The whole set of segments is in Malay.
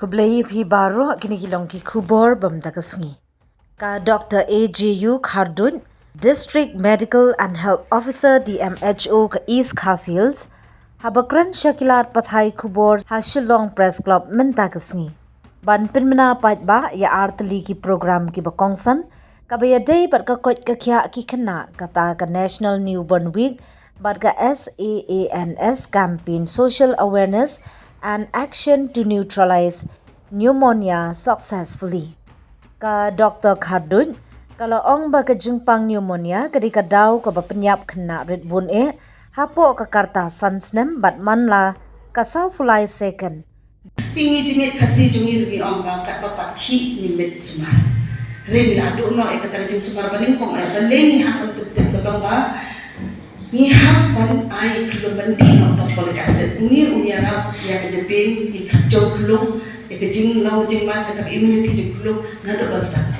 Kublai phi baro kini kilong ki kubor bam dagasngi. Ka Dr. AJU Khardun, District Medical and Health Officer DMHO ka East Khas Hills, habakran shakilat pathai kubor ha Khynllung Press Club mentagasngi. Ban pinmana pat ba ya artli ki program ki bakongsan, kabaya day bat ka kot ka kya ki khana kata ka National Newborn Week bat ka SAANS campaign social awareness and action to neutralize pneumonia successfully. Ka Dr. Khardun, kalau ong ba ka jingpang pneumonia kadi ka daw ka bapenyap kena red bun hapo ka karta sansnem bat manla ka saufulai second. Pingi jingit kasi jungi rugi ong ba kat bapak thi nimit sumar. Remi la do no kata jing sumar baning kong baleng ha untuk tet ka ba ni hak ban ai kelum bandi no to folic acid uni unyara ya ke jepin di kacau kelum ya ke jing lau jing man kata immunity jing kelum ngado basta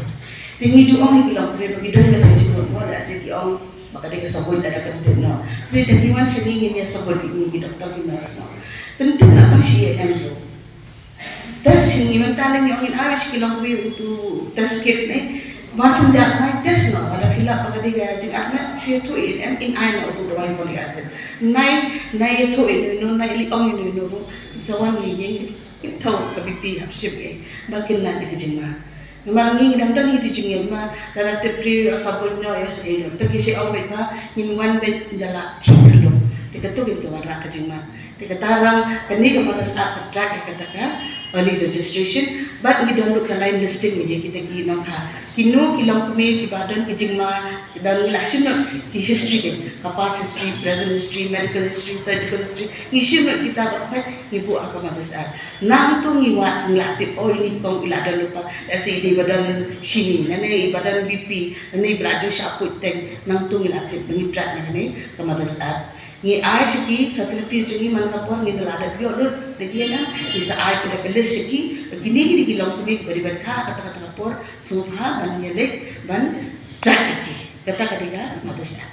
tingi ju ong kelum be bagi dong kata jing kelum ada sik ong maka dia sebut ada penting no ni tadi wan sini ni sebut ini doktor binas no penting nak sih yang tu das ini mentaleng yang in awish kelum be untuk das kit ni Masing jak mai tes no ada filap pada dia jeng atmet fia tu in I no tu doi folic acid nai tu in no nai li ong in no zawan ni yeng tau ka BP hapsip bakin na ke jingma memang ni dam dam itu jingel ma dara te pri sabun no yes to kisi ong ba ni wan be dala khilung dikatu ke warna ke jingma dikatarang kani ke matas at track kata early registration but we don't look at line listing ni kita ki nam ha kinu kilang kumi ki badan ki jingma dan election ki history ke past history present history medical history surgical history issue kita berfait ibu agama besar nang tu ngiwat ngilatip oh ini kong iladan lupa si di badan sini nane badan BP nane braju syaput teng nang tu ngilatip ngitrat nane agama besar ni ai siki facilities jungi man kapor ni dalada biodor degiana bisa ai pada list siki gini gilang kumi beribat kha kata-kata kapor semua ban yelek ban track kata kadiga madasa